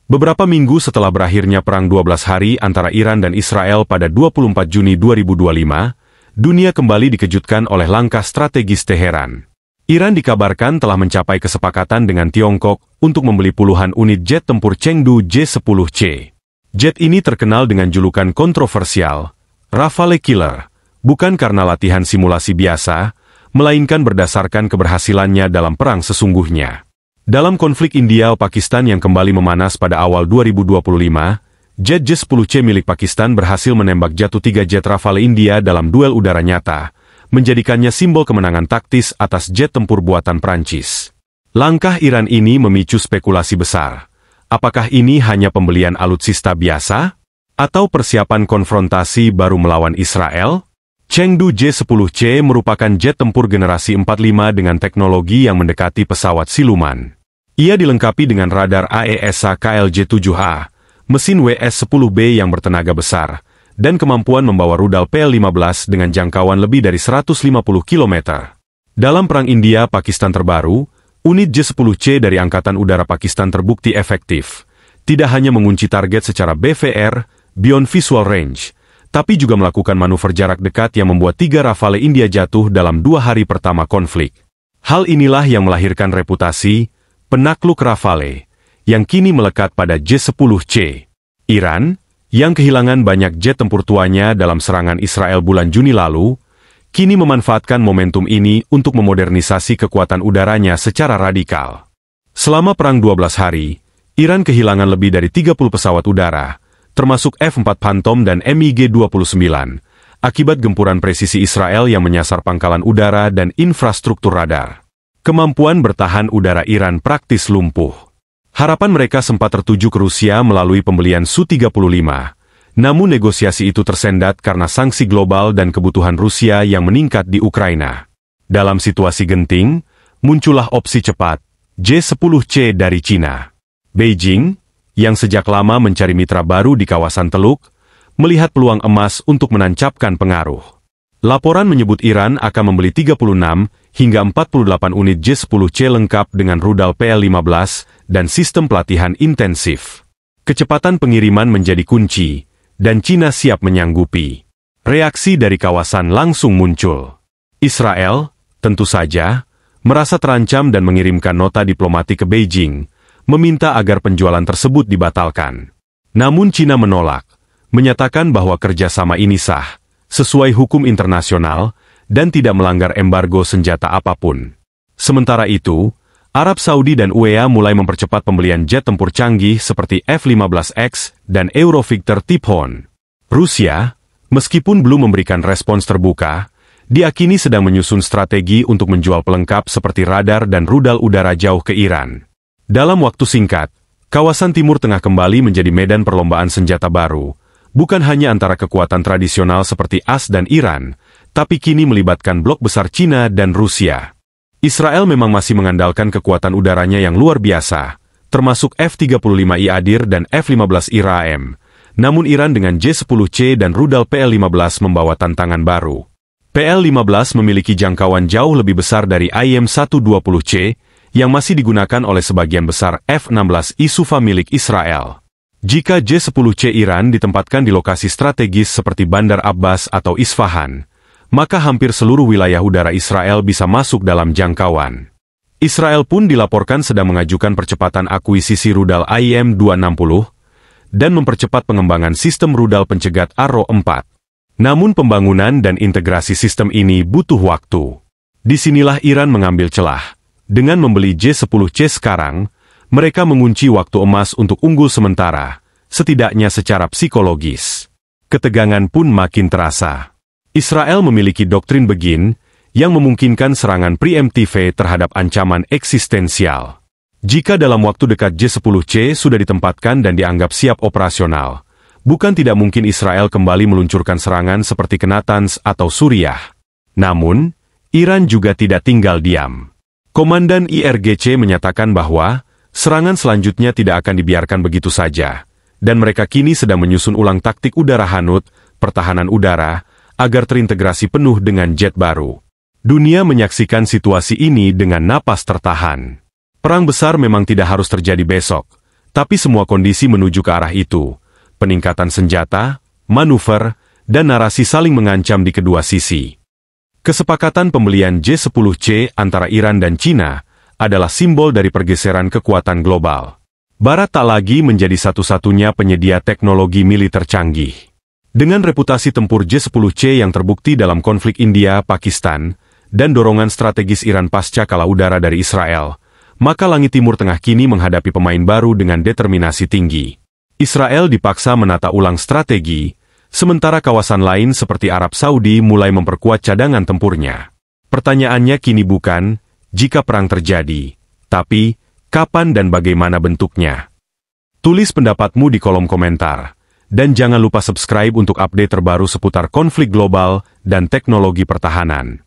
Beberapa minggu setelah berakhirnya Perang 12 Hari antara Iran dan Israel pada 24 Juni 2025, dunia kembali dikejutkan oleh langkah strategis Teheran. Iran dikabarkan telah mencapai kesepakatan dengan Tiongkok untuk membeli puluhan unit jet tempur Chengdu J-10C. Jet ini terkenal dengan julukan kontroversial, Rafale Killer, bukan karena latihan simulasi biasa, melainkan berdasarkan keberhasilannya dalam perang sesungguhnya. Dalam konflik India-Pakistan yang kembali memanas pada awal 2025, jet J-10C milik Pakistan berhasil menembak jatuh 3 jet Rafale India dalam duel udara nyata, menjadikannya simbol kemenangan taktis atas jet tempur buatan Prancis. Langkah Iran ini memicu spekulasi besar. Apakah ini hanya pembelian alutsista biasa? Atau persiapan konfrontasi baru melawan Israel? Chengdu J-10C merupakan jet tempur generasi 45 dengan teknologi yang mendekati pesawat siluman. Ia dilengkapi dengan radar AESA KLJ-7A, mesin WS-10B yang bertenaga besar, dan kemampuan membawa rudal PL-15 dengan jangkauan lebih dari 150 km. Dalam Perang India-Pakistan terbaru, unit J-10C dari Angkatan Udara Pakistan terbukti efektif. Tidak hanya mengunci target secara BVR, Beyond Visual Range, tapi juga melakukan manuver jarak dekat yang membuat 3 Rafale India jatuh dalam 2 hari pertama konflik. Hal inilah yang melahirkan reputasi penakluk Rafale, yang kini melekat pada J-10C. Iran, yang kehilangan banyak jet tempur tuanya dalam serangan Israel bulan Juni lalu, kini memanfaatkan momentum ini untuk memodernisasi kekuatan udaranya secara radikal. Selama Perang 12 Hari, Iran kehilangan lebih dari 30 pesawat udara, termasuk F-4 Phantom dan MiG-29, akibat gempuran presisi Israel yang menyasar pangkalan udara dan infrastruktur radar. Kemampuan bertahan udara Iran praktis lumpuh. Harapan mereka sempat tertuju ke Rusia melalui pembelian Su-35, namun negosiasi itu tersendat karena sanksi global dan kebutuhan Rusia yang meningkat di Ukraina. Dalam situasi genting, muncullah opsi cepat, J-10C dari Cina. Beijing, yang sejak lama mencari mitra baru di kawasan Teluk, melihat peluang emas untuk menancapkan pengaruh. Laporan menyebut Iran akan membeli 36 hingga 48 unit J-10C lengkap dengan rudal PL-15 dan sistem pelatihan intensif. Kecepatan pengiriman menjadi kunci, dan Cina siap menyanggupi. Reaksi dari kawasan langsung muncul. Israel, tentu saja, merasa terancam dan mengirimkan nota diplomatik ke Beijing, meminta agar penjualan tersebut dibatalkan. Namun Cina menolak, menyatakan bahwa kerjasama ini sah, sesuai hukum internasional, dan tidak melanggar embargo senjata apapun. Sementara itu, Arab Saudi dan UEA mulai mempercepat pembelian jet tempur canggih seperti F-15X dan Eurovictor Typhoon. Rusia, meskipun belum memberikan respons terbuka, diakini sedang menyusun strategi untuk menjual pelengkap seperti radar dan rudal udara jauh ke Iran. Dalam waktu singkat, kawasan Timur Tengah kembali menjadi medan perlombaan senjata baru, bukan hanya antara kekuatan tradisional seperti AS dan Iran, tapi kini melibatkan blok besar Cina dan Rusia. Israel memang masih mengandalkan kekuatan udaranya yang luar biasa, termasuk F-35I Adir dan F-15I RAM, namun Iran dengan J-10C dan rudal PL-15 membawa tantangan baru. PL-15 memiliki jangkauan jauh lebih besar dari IM-120C, yang masih digunakan oleh sebagian besar F-16I Sufa milik Israel. Jika J-10C Iran ditempatkan di lokasi strategis seperti Bandar Abbas atau Isfahan, maka hampir seluruh wilayah udara Israel bisa masuk dalam jangkauan. Israel pun dilaporkan sedang mengajukan percepatan akuisisi rudal IM-260 dan mempercepat pengembangan sistem rudal pencegat Arrow 4. Namun pembangunan dan integrasi sistem ini butuh waktu. Disinilah Iran mengambil celah. Dengan membeli J-10C sekarang, mereka mengunci waktu emas untuk unggul sementara, setidaknya secara psikologis. Ketegangan pun makin terasa. Israel memiliki doktrin Begin, yang memungkinkan serangan preemptif terhadap ancaman eksistensial. Jika dalam waktu dekat J-10C sudah ditempatkan dan dianggap siap operasional, bukan tidak mungkin Israel kembali meluncurkan serangan seperti ke Natanz atau Suriah. Namun, Iran juga tidak tinggal diam. Komandan IRGC menyatakan bahwa serangan selanjutnya tidak akan dibiarkan begitu saja, dan mereka kini sedang menyusun ulang taktik udara Hanut, pertahanan udara, agar terintegrasi penuh dengan jet baru. Dunia menyaksikan situasi ini dengan napas tertahan. Perang besar memang tidak harus terjadi besok, Tapi semua kondisi menuju ke arah itu. Peningkatan senjata, manuver, dan narasi saling mengancam di kedua sisi. Kesepakatan pembelian J-10C antara Iran dan China adalah simbol dari pergeseran kekuatan global. Barat tak lagi menjadi satu-satunya penyedia teknologi militer canggih. Dengan reputasi tempur J-10C yang terbukti dalam konflik India-Pakistan dan dorongan strategis Iran pasca kalah udara dari Israel, maka langit Timur Tengah kini menghadapi pemain baru dengan determinasi tinggi. Israel dipaksa menata ulang strategi, sementara kawasan lain seperti Arab Saudi mulai memperkuat cadangan tempurnya. Pertanyaannya kini bukan jika perang terjadi, tapi kapan dan bagaimana bentuknya. Tulis pendapatmu di kolom komentar, dan jangan lupa subscribe untuk update terbaru seputar konflik global dan teknologi pertahanan.